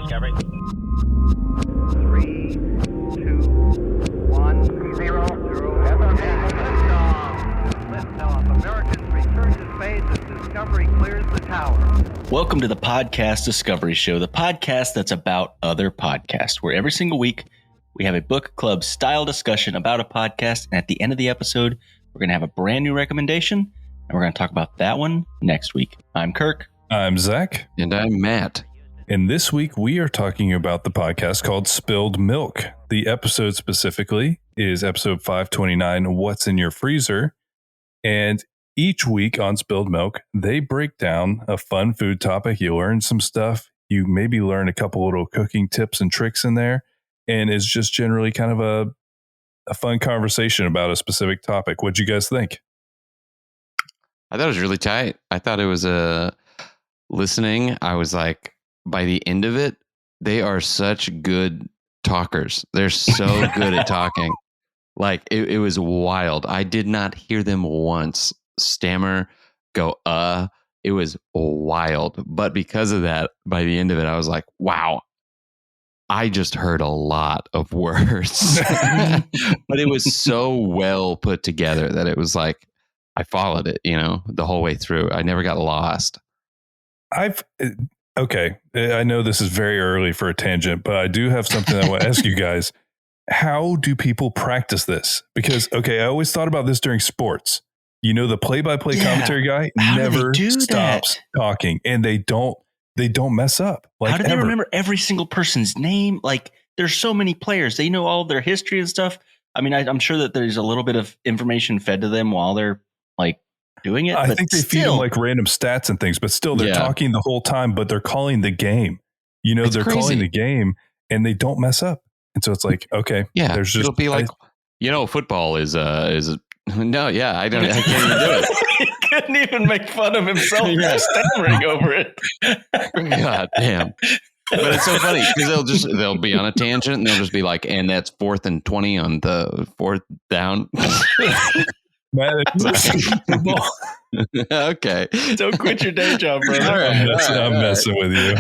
Discovery. 3, 2, 1, 0, 0. Liftoff. Americans return to space as Discovery clears the tower. Welcome to the Podcast Discovery Show, the podcast that's about other podcasts, where every single week we have a book club style discussion about a podcast. And at the end of the episode, we're going to have a brand new recommendation, and we're going to talk about that one next week. I'm Kirk. I'm Zach. And I'm Matt. And this week we are talking about the podcast called Spilled Milk. The episode specifically is episode 529, What's in Your Freezer? And each week on Spilled Milk, they break down a fun food topic. You learn some stuff. You maybe learn a couple little cooking tips and tricks in there. And it's just generally kind of a fun conversation about a specific topic. What'd you guys think? I thought it was really tight. I thought it was listening. I was like, by the end of it, they are such good talkers. They're so good at talking. Like it was wild. I did not hear them once stammer, go, it was wild. But because of that, by the end of it, I was like, wow, I just heard a lot of words. But it was so well put together that it was like, I followed it, the whole way through. I never got lost. Okay, I know this is very early for a tangent, but I do have something I want to ask you guys. How do people practice this? Because, I always thought about this during sports. The play-by-play commentary guy never stops talking, and they don't mess up. Like, how do they remember every single person's name? Like, there's so many players. They know all of their history and stuff. I mean, I'm sure that there's a little bit of information fed to them while they're like doing it. I think they feed them like random stats and things, but still they're talking the whole time, but they're calling the game. They're crazy. Calling the game and they don't mess up. And so it's like, okay, there's just, it'll be like, football is no, I can't even do it. He couldn't even make fun of himself stammering over it. God damn. But it's so funny because they'll be on a tangent and they'll just be like, and that's 4th and 20 on the 4th down. Okay. Don't quit your day job, bro. All right, I'm messing with you.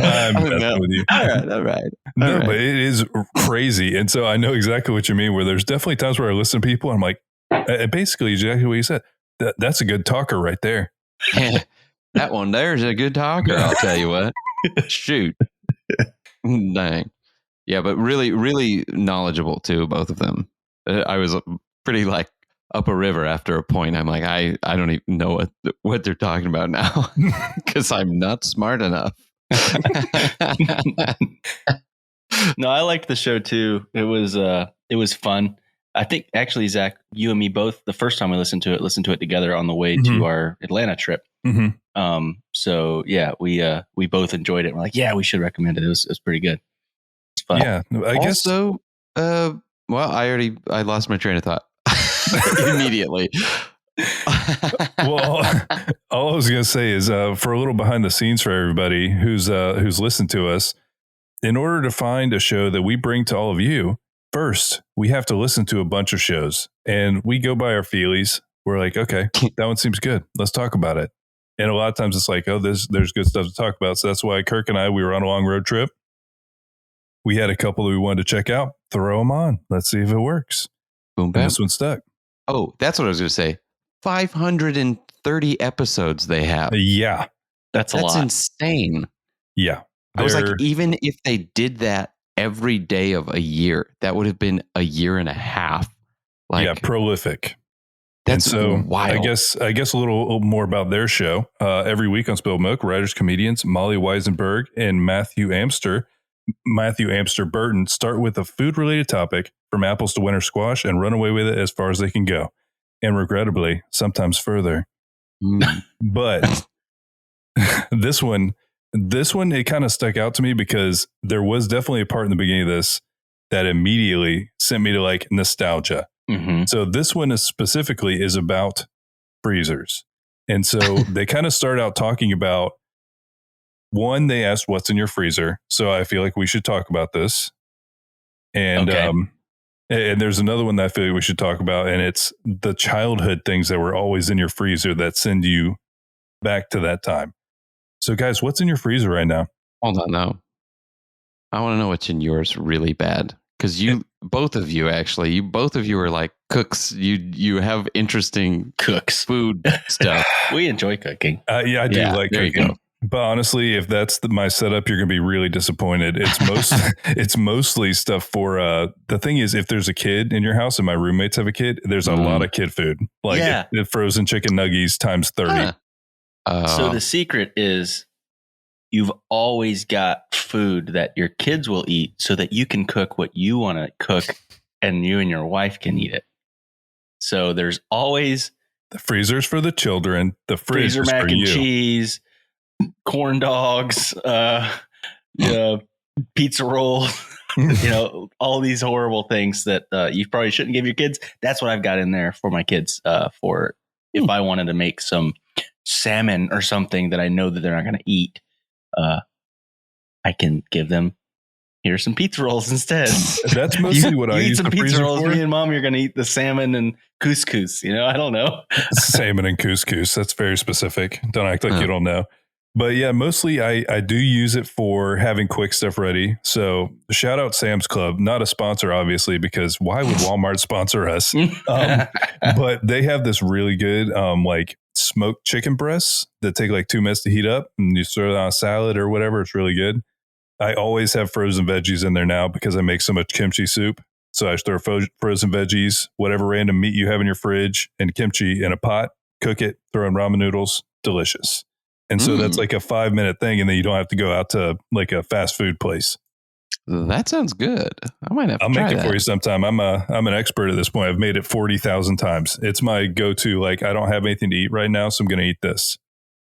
All right. No, but it is crazy. And so I know exactly what you mean, where there's definitely times where I listen to people and I'm like, basically exactly what you said. That's a good talker right there. That one there's a good talker, I'll tell you what. Shoot. Dang. Yeah, but really, really knowledgeable too, both of them. I was pretty like up a river after a point. I'm like, I don't even know what they're talking about now because I'm not smart enough. No, I liked the show too. It was fun. I think actually, Zach, you and me both, the first time we listened to it together on the way to our Atlanta trip. Mm-hmm. So yeah, we both enjoyed it. We're like, yeah, we should recommend it. It was pretty good. It's fun. Yeah. I guess so. Well, I lost my train of thought immediately. Well, all I was going to say is for a little behind the scenes for everybody who's listened to us, in order to find a show that we bring to all of you, first, we have to listen to a bunch of shows and we go by our feelies. We're like, okay, that one seems good. Let's talk about it. And a lot of times it's like, oh, there's good stuff to talk about. So that's why Kirk and we were on a long road trip. We had a couple that we wanted to check out, throw them on. Let's see if it works. Boom, bam. And this one stuck. Oh, that's what I was going to say. 530 episodes they have. Yeah. That's a lot. That's insane. Yeah. I was like, even if they did that every day of a year, that would have been a year and a half. Like, prolific. That's so wild. I guess a little more about their show. Every week on Spilled Milk, writers, comedians Molly Weisenberg and Matthew Amster Burton start with a food-related topic from apples to winter squash and run away with it as far as they can go. And regrettably, sometimes further. But this one, it kind of stuck out to me because there was definitely a part in the beginning of this that immediately sent me to like nostalgia. Mm-hmm. So this one specifically is about freezers. And so they kind of start out talking about, one, they asked what's in your freezer. So I feel like we should talk about this. And and there's another one that I feel like we should talk about, and it's the childhood things that were always in your freezer that send you back to that time. So guys, what's in your freezer right now? Hold on, no. I want to know what's in yours really bad. Because both of you are like cooks. You have interesting Cooks. food stuff. We enjoy cooking. Yeah, I do like there cooking. you go. But honestly, if that's my setup, you're going to be really disappointed. It's mostly stuff for, the thing is, if there's a kid in your house and my roommates have a kid, there's a lot of kid food. Like frozen chicken nuggets times 30. So the secret is you've always got food that your kids will eat so that you can cook what you want to cook and you and your wife can eat it. So there's always the freezers for the children, the freezer mac for and you. cheese, corn dogs, pizza rolls, all these horrible things that you probably shouldn't give your kids. That's what I've got in there for my kids for if I wanted to make some salmon or something that I know that they're not going to eat. I can give them, here's some pizza rolls instead. That's mostly what I use some the pizza freezer rolls. for. Me and Mom, you're going to eat the salmon and couscous. I don't know. Salmon and couscous. That's very specific. Don't act like you don't know. But yeah, mostly I do use it for having quick stuff ready. So shout out Sam's Club, not a sponsor, obviously, because why would Walmart sponsor us? But they have this really good like smoked chicken breasts that take like 2 minutes to heat up, and you throw it on a salad or whatever. It's really good. I always have frozen veggies in there now because I make so much kimchi soup. So I just throw frozen veggies, whatever random meat you have in your fridge, and kimchi in a pot, cook it, throw in ramen noodles, delicious. And so that's like a 5-minute thing, and then you don't have to go out to like a fast food place. That sounds good. I might have to I'll try make it that for you sometime. I'm an expert at this point. I've made it 40,000 times. It's my go-to. Like, I don't have anything to eat right now, so I'm going to eat this.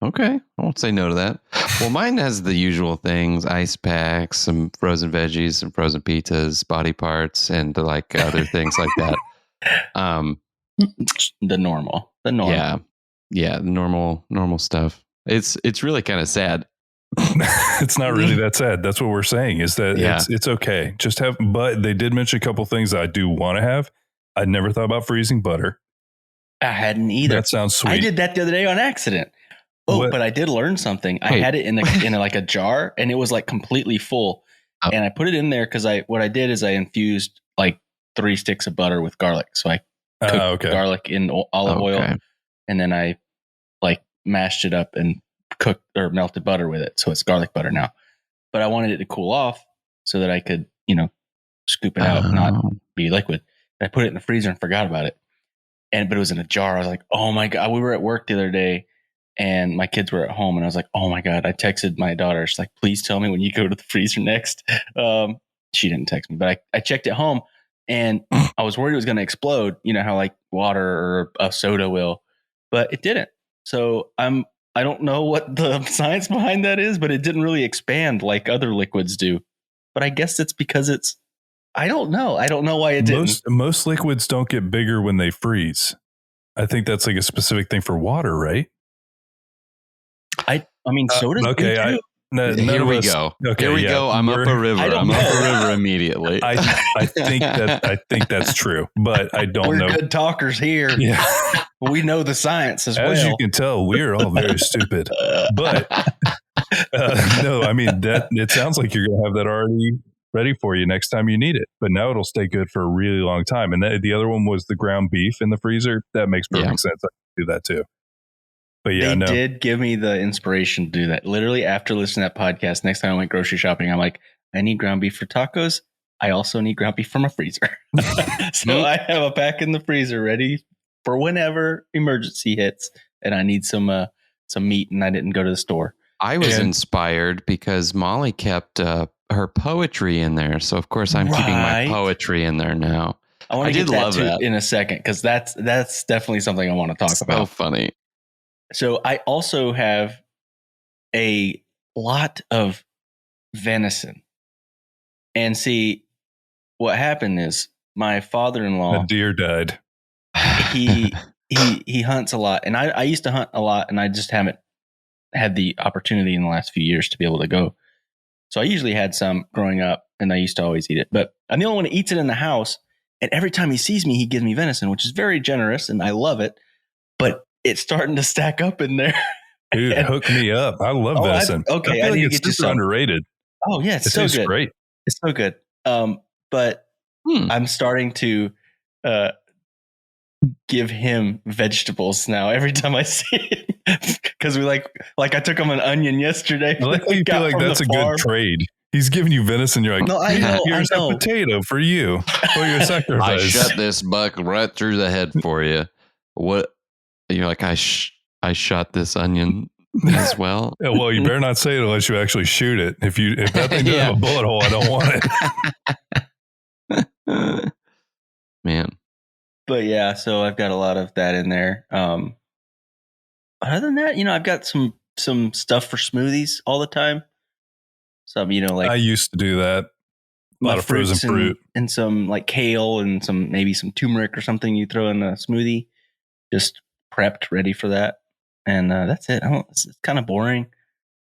Okay. I won't say no to that. Well, mine has the usual things: ice packs, some frozen veggies, some frozen pizzas, body parts, and like other things like that. The normal. Yeah. The normal stuff. It's really kind of sad. It's not really that sad. That's what we're saying, is that it's okay. Just have, but they did mention a couple things that I do want to have. I never thought about freezing butter. I hadn't either. That sounds sweet. I did that the other day on accident. But I did learn something. I had it in like a jar, and it was like completely full. And I put it in there because what I did is I infused like 3 sticks of butter with garlic. So I cooked garlic in olive oil, and then I like mashed it up and cooked or melted butter with it. So it's garlic butter now. But I wanted it to cool off so that I could, scoop it out, not be liquid. And I put it in the freezer and forgot about it. But it was in a jar. I was like, oh my God. We were at work the other day, and my kids were at home, and I was like, oh my God. I texted my daughter. She's like, please tell me when you go to the freezer next. She didn't text me, but I checked at home, and I was worried it was going to explode. You know how like water or a soda will, but it didn't. So I don't know what the science behind that is, but it didn't really expand like other liquids do. But I guess it's because I don't know. I don't know why it didn't. Most liquids don't get bigger when they freeze. I think that's like a specific thing for water, right? I mean, soda's okay. too. Here we go. Okay, here we go. I'm up a river. I'm up a river immediately. I think that's true, but I don't know. We're good talkers here. Yeah. We know the science as well. As you can tell, we are all very stupid. But no, I mean that it sounds like you're going to have that already ready for you next time you need it. But now it'll stay good for a really long time. And the other one was the ground beef in the freezer. That makes perfect sense. I can do that too. But yeah, they did give me the inspiration to do that. Literally after listening to that podcast, next time I went grocery shopping, I'm like, I need ground beef for tacos. I also need ground beef for my freezer. So I have a pack in the freezer ready for whenever emergency hits, and I need some meat, and I didn't go to the store. I was inspired because Molly kept her poetry in there. So of course I'm keeping my poetry in there now. I want to get that in a second, because that's definitely something I want to talk about. So funny. So I also have a lot of venison. And see, what happened is my father-in-law, a deer died. He hunts a lot, and I used to hunt a lot, and I just haven't had the opportunity in the last few years to be able to go. So I usually had some growing up, and I used to always eat it. But I'm the only one who eats it in the house, and every time he sees me, he gives me venison, which is very generous, and I love it. But it's starting to stack up in there. Dude, hook me up. I love venison. Okay, I feel need like to it's get you super some. underrated. Oh yeah, it tastes good. Great. It's so good. But I'm starting to give him vegetables now every time I see him. Because we like I took him an onion yesterday. I like how you feel like that's a good trade. He's giving you venison. You're like, no, I know. Here's a potato for you. For your sacrifice. I shot this buck right through the head for you. What? You're like, I shot this onion as well. Yeah, well, you better not say it unless you actually shoot it. If that thing doesn't have a bullet hole, I don't want it. Man. But yeah, so I've got a lot of that in there. Other than that, I've got some stuff for smoothies all the time. Some, like I used to do that. A lot of frozen fruit and some like kale and maybe some turmeric or something you throw in a smoothie. Just prepped, ready for that, and that's it. It's kind of boring.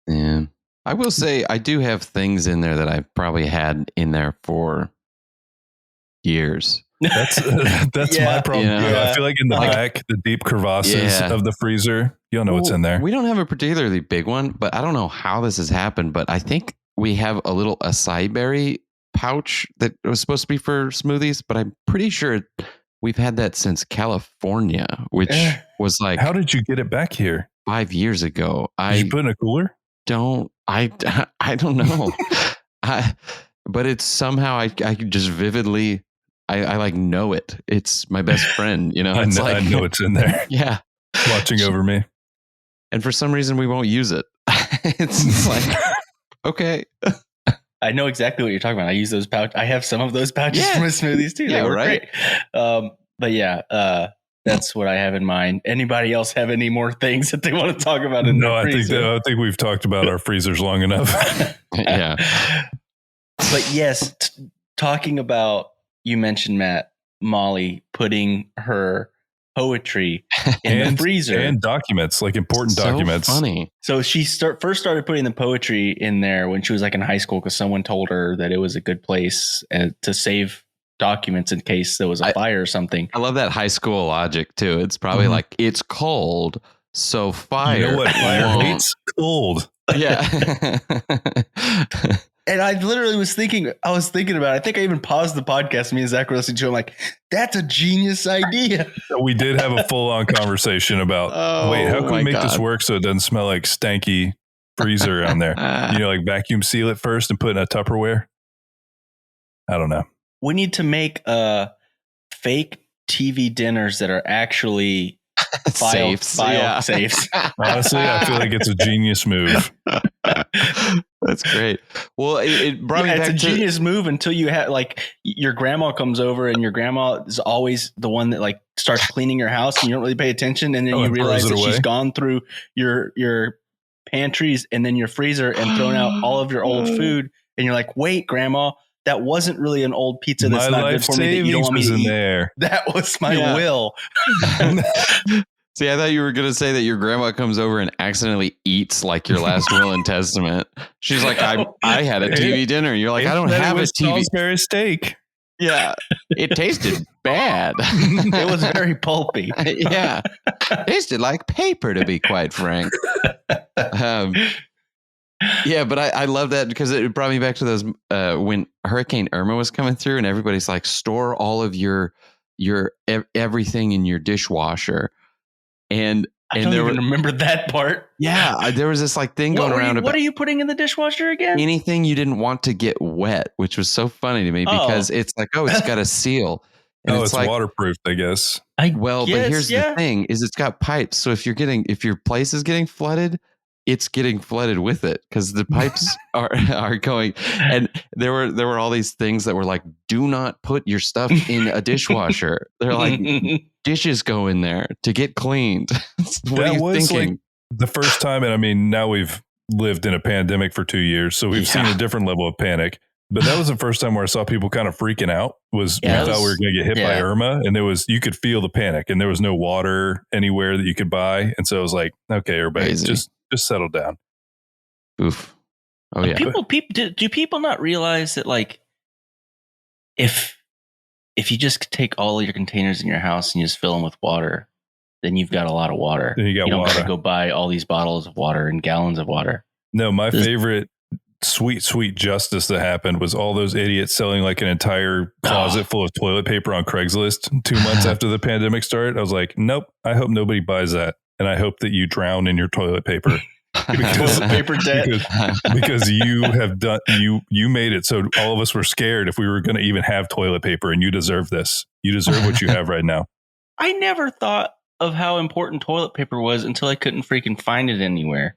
Yeah, I will say I do have things in there that I've probably had in there for years. That's my problem. I feel like in the back, the deep crevasses of the freezer, you'll know what's in there. We don't have a particularly big one, but I don't know how this has happened. But I think we have a little acai berry pouch that was supposed to be for smoothies, but I'm pretty sure we've had that since California, which was like, how did you get it back here? 5 years ago. Did you put in a cooler? I don't know. But it's somehow I just vividly I like know it. It's my best friend, It's I know it's in there. Yeah, watching over me. And for some reason, we won't use it. It's like, okay. I know exactly what you're talking about. I use those pouches. I have some of those pouches for my smoothies too. They work great. But yeah, that's what I have in mind. Anybody else have any more things that they want to talk about in their freezer? I think we've talked about our freezers long enough. Yeah. But yes, talking about, you mentioned, Matt, Molly putting her poetry in the freezer and documents, like important documents. Funny. So she first started putting the poetry in there when she was like in high school, because someone told her that it was a good place to save documents in case there was a fire or something. I love that high school logic too. It's probably like, it's cold, so fire. You know what fire hates? Cold. Yeah. And I literally was thinking about it. I think I even paused the podcast. Me and Zach were listening to it. I'm like, that's a genius idea. We did have a full-on conversation about, wait, how can we make this work so it doesn't smell like stanky freezer on there? Like vacuum seal it first and put in a Tupperware. I don't know. We need to make fake TV dinners that are actually file safes. Honestly, I feel like it's a genius move. That's great. Well, it brought me back to... It's a genius move until you have, like, your grandma comes over, and your grandma is always the one that, like, starts cleaning your house, and you don't really pay attention, and then you realize that she's gone through your pantries and then your freezer and thrown out all of your old food, and you're like, wait, grandma, that wasn't really an old pizza that's not good for me that you don't want me to eat. There. That was my will. See, I thought you were going to say that your grandma comes over and accidentally eats like your last will and testament. She's like, I had a TV dinner. You're like, I don't have a TV. Salisbury steak. Yeah. It tasted bad. It was very pulpy. Yeah. Tasted like paper, to be quite frank. Yeah, but I love that because it brought me back to those when Hurricane Irma was coming through and everybody's like, store all of your everything in your dishwasher. And I don't even remember that part. Yeah, there was this like thing going around. What are you putting in the dishwasher again? Anything you didn't want to get wet, which was so funny to me because it's like, it's got a seal. And it's like, waterproof, I guess. But here's the thing: is it's got pipes. So if your place is getting flooded, it's getting flooded with it because the pipes are going. And there were all these things that were like, do not put your stuff in a dishwasher. They're like, dishes go in there to get cleaned. What are you thinking? Like the first time, and I mean, now we've lived in a pandemic for 2 years, so we've seen a different level of panic. But that was the first time where I saw people kind of freaking out. We thought we were going to get hit by Irma, and you could feel the panic, and there was no water anywhere that you could buy, and so it was like, okay, everybody, just settle down. Oof. Oh yeah. Do people not realize that, like, if you just take all your containers in your house and you just fill them with water, then you've got a lot of water. Then you don't have to go buy all these bottles of water and gallons of water. No, my favorite sweet justice that happened was all those idiots selling like an entire closet full of toilet paper on Craigslist 2 months after the pandemic started. I was like, nope, I hope nobody buys that. And I hope that you drown in your toilet paper. Because, paper debt. because you have done, you made it so all of us were scared if we were going to even have toilet paper, and you deserve this. You deserve what you have right now. I never thought of how important toilet paper was until I couldn't freaking find it anywhere.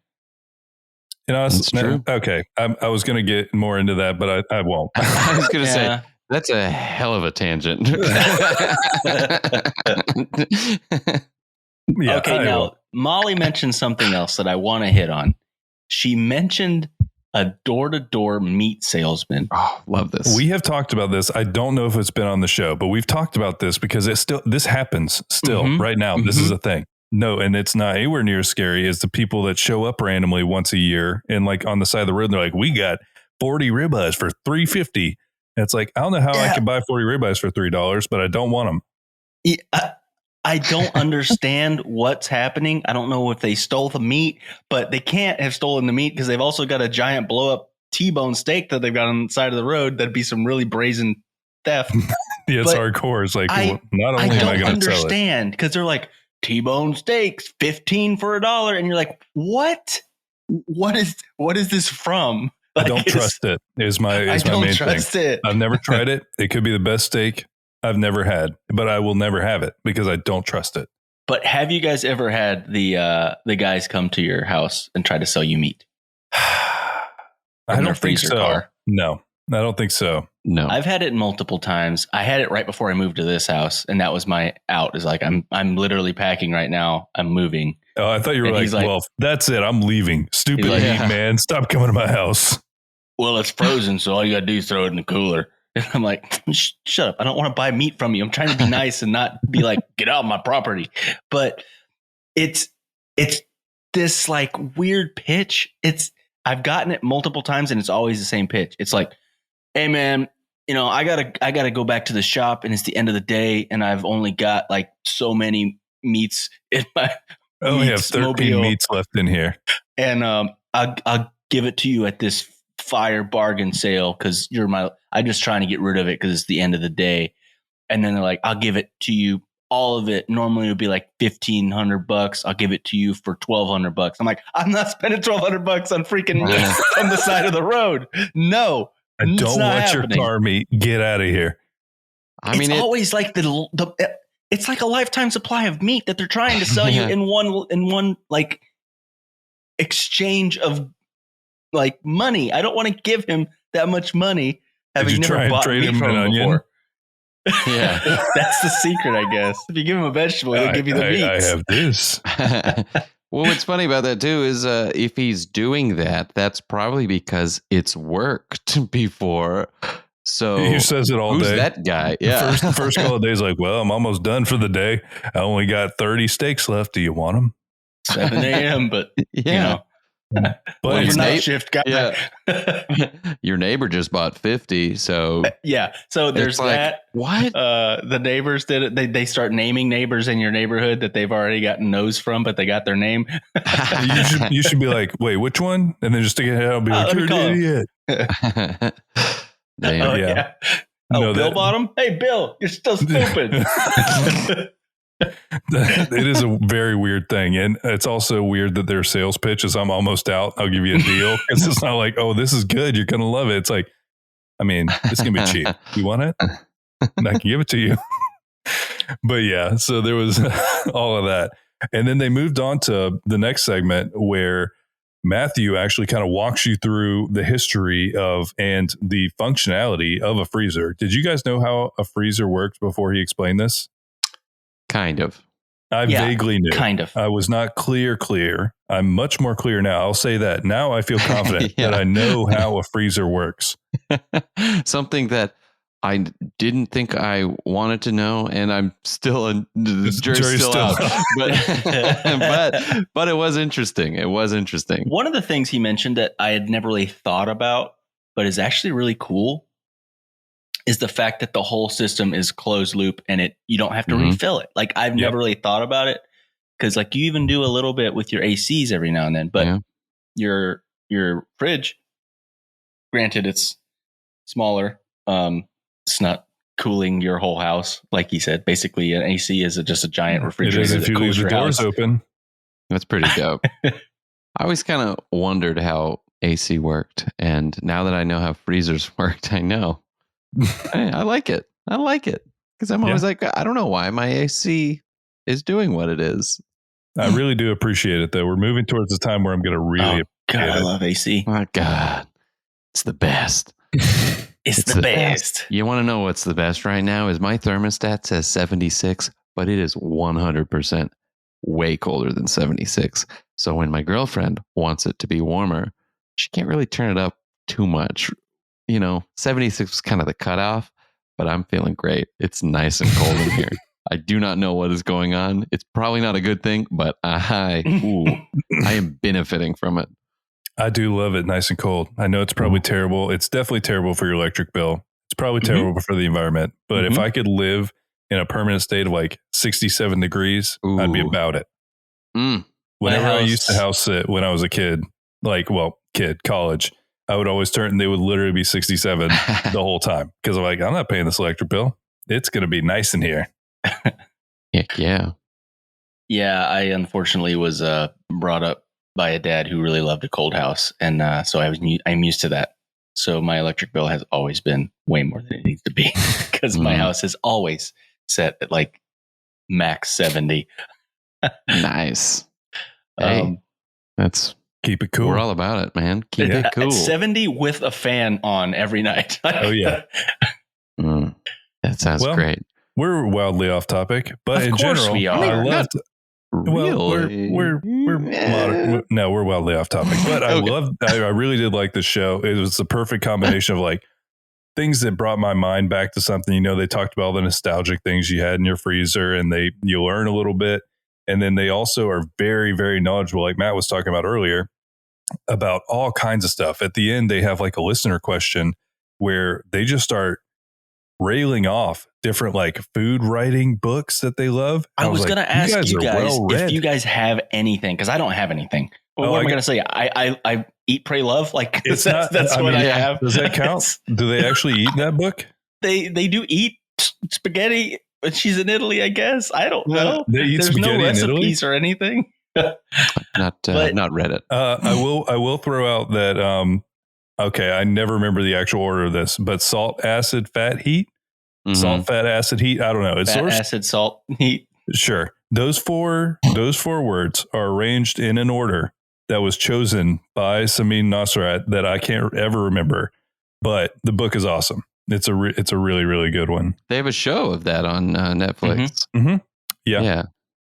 You know, That's true. Okay. I was going to get more into that, but I won't. I was going to say, that's a hell of a tangent. Yeah, okay, now Molly mentioned something else that I want to hit on. She mentioned a door-to-door meat salesman. Oh, love this. We have talked about this. I don't know if it's been on the show, but we've talked about this because this happens still right now. This is a thing. No, and it's not anywhere near as scary as the people that show up randomly once a year and like on the side of the road, and they're like, we got 40 ribeyes for $3.50. And it's like, I don't know how I can buy 40 ribeyes for $3, but I don't want them. Yeah, I don't understand what's happening. I don't know if they stole the meat, but they can't have stolen the meat because they've also got a giant blow up T-bone steak that they've got on the side of the road. That'd be some really brazen theft. Yeah, it's hardcore. It's like, not only am I going to sell it. Understand because they're like T-bone steaks, 15 for $1. And you're like, what? What is this from? Like, I don't trust it is my main thing. I've never tried it. It could be the best steak I've never had, but I will never have it because I don't trust it. But have you guys ever had the guys come to your house and try to sell you meat? I don't think so. No, I don't think so. No, I've had it multiple times. I had it right before I moved to this house, and that was my out. Is like I'm literally packing right now. I'm moving. Oh, I thought you were like, well, that's it. I'm leaving. Stupid meat, man. Stop coming to my house. Well, it's frozen, so all you got to do is throw it in the cooler. And I'm like, shut up. I don't want to buy meat from you. I'm trying to be nice and not be like, get out of my property. But it's this like weird pitch. I've gotten it multiple times and it's always the same pitch. It's like, hey man, I gotta go back to the shop and it's the end of the day and I've only got like so many meats in my I only have 13 meats left in here. And I'll give it to you at this fire bargain sale because I'm just trying to get rid of it because it's the end of the day. And then they're like, I'll give it to you, all of it. Normally it would be like $1,500. I'll give it to you for $1,200. I'm like, I'm not spending $1,200 on freaking on the side of the road. No, I don't want your car meat. Get out of here. It's always like it's like a lifetime supply of meat that they're trying to sell you in one like exchange of like money. I don't want to give him that much money. Having never bought meat from him before. Yeah, that's the secret, I guess. If you give him a vegetable, he'll give you the meat. I have this. Well, what's funny about that too is if he's doing that, that's probably because it's worked before. So he says it all who's day. That guy, yeah. First couple of days, like, well, I'm almost done for the day. I only got 30 steaks left. Do you want them? 7 a.m. But But your night shift guy. Yeah. Your neighbor just bought 50, so yeah. So there's that. What? The neighbors did it. They start naming neighbors in your neighborhood that they've already gotten no's from, but they got their name. you should be like, wait, which one? And then just stick it out and be like, you're an idiot. Yeah. Bill Bottom. Hey, Bill, you're still stupid. It is a very weird thing. And it's also weird that their sales pitch is I'm almost out. I'll give you a deal. It's just not like, oh, this is good. You're going to love it. It's like, I mean, it's going to be cheap. You want it? And I can give it to you. But yeah, so there was all of that. And then they moved on to the next segment where Matthew actually kind of walks you through the history of and the functionality of a freezer. Did you guys know how a freezer worked before he explained this? Kind of. I vaguely knew. Kind of. I was not clear. I'm much more clear now. I'll say that. Now I feel confident that I know how a freezer works. Something that I didn't think I wanted to know, and I'm still the jury's still out. But it was interesting. It was interesting. One of the things he mentioned that I had never really thought about, but is actually really cool, is the fact that the whole system is closed loop and you don't have to refill it. Like I've never really thought about it because like you even do a little bit with your ACs every now and then, but your fridge, granted, it's smaller. It's not cooling your whole house, like he said. Basically, an AC is just a giant refrigerator. It is if you leave the doors open. That's pretty dope. I always kind of wondered how AC worked, and now that I know how freezers worked, I know. I like it. I like it because I'm always like, I don't know why my AC is doing what it is. I really do appreciate it, though. We're moving towards the time where I'm going to really appreciate it. I love AC. My God, it's the best. It's the best. You want to know what's the best right now? Is my thermostat says 76, but it is 100% way colder than 76. So when my girlfriend wants it to be warmer, she can't really turn it up too much. 76 is kind of the cutoff, but I'm feeling great. It's nice and cold in here. I do not know what is going on. It's probably not a good thing, but I am benefiting from it. I do love it nice and cold. I know it's probably terrible. It's definitely terrible for your electric bill. It's probably terrible for the environment. But if I could live in a permanent state of like 67 degrees, I'd be about it. Whenever I used to house sit when I was a kid, college, I would always they would literally be 67 the whole time. Because I'm like, I'm not paying this electric bill. It's going to be nice in here. Heck yeah. Yeah, I unfortunately was brought up by a dad who really loved a cold house. And so I'm used to that. So my electric bill has always been way more than it needs to be because my house is always set at like max 70. Nice. Hey, that's keep it cool. We're all about it, man. Keep it cool. At 70 with a fan on every night. Oh yeah. That sounds great. We're wildly off topic, but in general, we are. I loved. Really? Well, we're wildly off topic, but I really did like the show. It was the perfect combination of like things that brought my mind back to something. They talked about all the nostalgic things you had in your freezer, and you learn a little bit, and then they also are very, very knowledgeable, like Matt was talking about earlier, about all kinds of stuff. At the end, they have like a listener question where they just start railing off different like food writing books that they love. I was going to ask you guys if you guys have anything, because I don't have anything. Well, what am I going to say? I eat, pray, love. Like that's what I have. Does that count? Do they actually eat that book? They do eat spaghetti. She's in Italy, I guess. I don't know. They eat There's spaghetti no in Italy? recipes or anything. Not read it. I will throw out that. Okay, I never remember the actual order of this, but salt, acid, fat, heat. Salt, fat, acid, heat. I don't know. It's acid, salt, heat. Sure. Those four words are arranged in an order that was chosen by Samin Nosrat that I can't ever remember. But the book is awesome. It's a really, really good one. They have a show of that on Netflix. Yeah.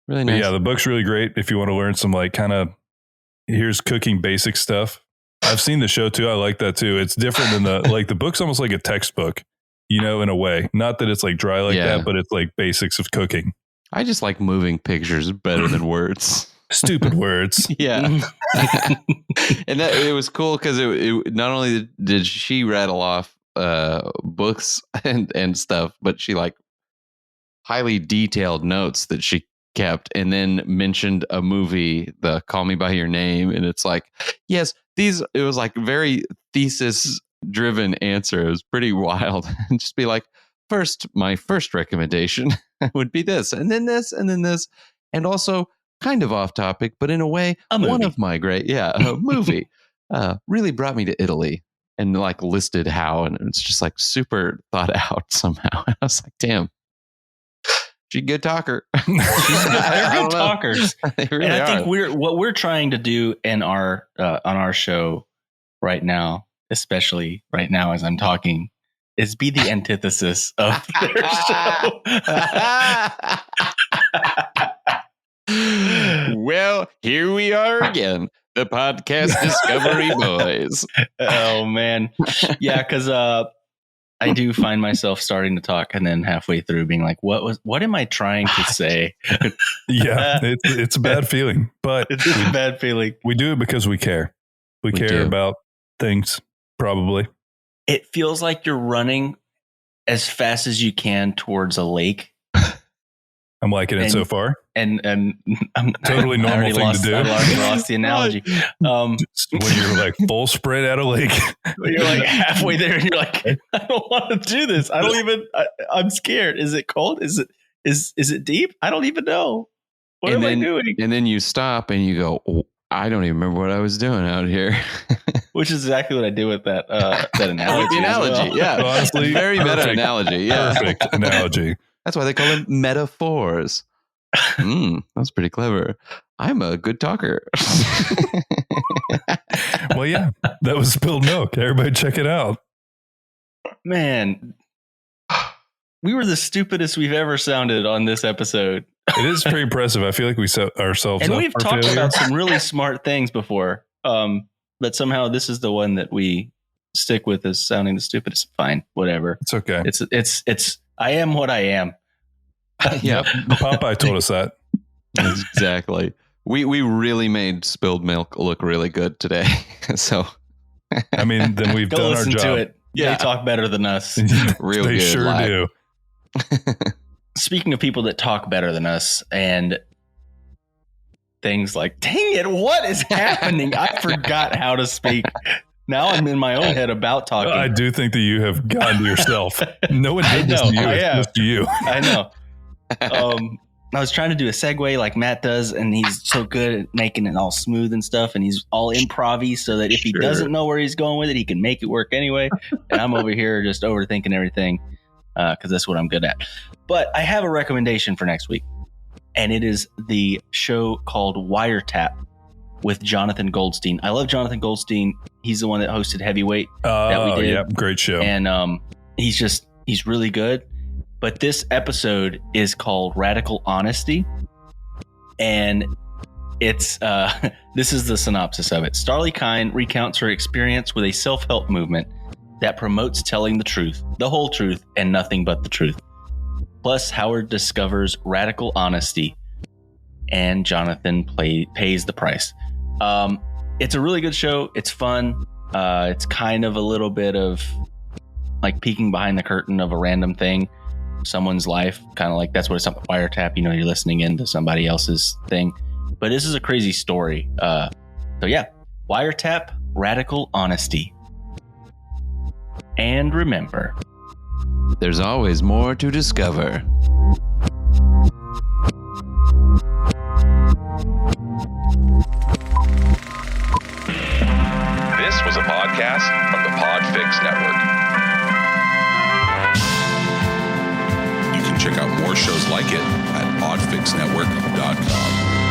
Really nice. Yeah, the book's really great if you want to learn some like kind of here's cooking basic stuff. I've seen the show too. I like that too. It's different than the book's almost like a textbook, in a way. Not that it's like dry like that, but it's like basics of cooking. I just like moving pictures better than words. Stupid words. Yeah. And it was cool because it not only did she rattle off books and stuff, but she like highly detailed notes that she kept and then mentioned a movie, the Call Me By Your Name. And it's like, yes, it was like very thesis driven answer. It was pretty wild. And just be like, my first recommendation would be this, and then this, and then this. And also kind of off topic, but in a way, one of my great, a movie really brought me to Italy and like listed how, and it's just like super thought out somehow. I was like, damn. She's a good talker. They're good talkers. They really and I are. think what we're trying to do in our on our show right now, especially right now as I'm talking, is be the antithesis of their show. Well, here we are again, the Podcast Discovery Boys. Oh man, yeah, because I do find myself starting to talk and then halfway through being like, what am I trying to say? Yeah, it's a bad feeling, but it's a bad feeling. We do it because we care. We care about things, probably. It feels like you're running as fast as you can towards a lake I'm liking it so far. And I'm totally normal thing to do. I already lost the analogy. When you're like full spread out of lake, you're like halfway there, and you're like, I don't want to do this. I'm scared. Is it cold? Is it deep? I don't even know. What am I doing? And then you stop and you go, oh, I don't even remember what I was doing out here. Which is exactly what I do with that analogy. The analogy, yeah. Honestly, very meta analogy. Yeah. Perfect analogy. That's why they call them metaphors. That's pretty clever. I'm a good talker. Well, yeah, that was Spilled Milk. Everybody check it out. Man, we were the stupidest we've ever sounded on this episode. It is pretty impressive. I feel like we set ourselves and up we've for talked failure. about some really smart things before, but somehow this is the one that we stick with as sounding the stupidest. Fine, whatever. It's okay. It's. I am what I am. Yep. Popeye told us that. Exactly. We really made Spilled Milk look really good today. So, I mean, then we've done our job. To it. Yeah, they talk better than us. Real they good. Sure live. do. Speaking of people that talk better than us and things like, dang it, what is happening? I forgot how to speak. Now I'm in my own head about talking. I do think that you have gotten to yourself. No one did this to you. It's just you. I know. I was trying to do a segue like Matt does, and he's so good at making it all smooth and stuff, and he's all improv-y so that if he doesn't know where he's going with it, he can make it work anyway. And I'm over here just overthinking everything because that's what I'm good at. But I have a recommendation for next week, and it is the show called WireTap with Jonathan Goldstein. I love Jonathan Goldstein. He's the one that hosted Heavyweight that we did. Yeah, great show. And he's really good. But this episode is called Radical Honesty. And it's this is the synopsis of it. Starlee Kine recounts her experience with a self-help movement that promotes telling the truth, the whole truth, and nothing but the truth. Plus, Howard discovers radical honesty, and Jonathan pays the price. It's a really good show. It's fun. It's kind of a little bit of like peeking behind the curtain of a random thing, someone's life, kind of like that's what it's up WireTap. You know, you're listening into somebody else's thing, but this is a crazy story. So yeah, WireTap, Radical Honesty. And remember, there's always more to discover. This was a podcast from the Podfix Network. You can check out more shows like it at podfixnetwork.com.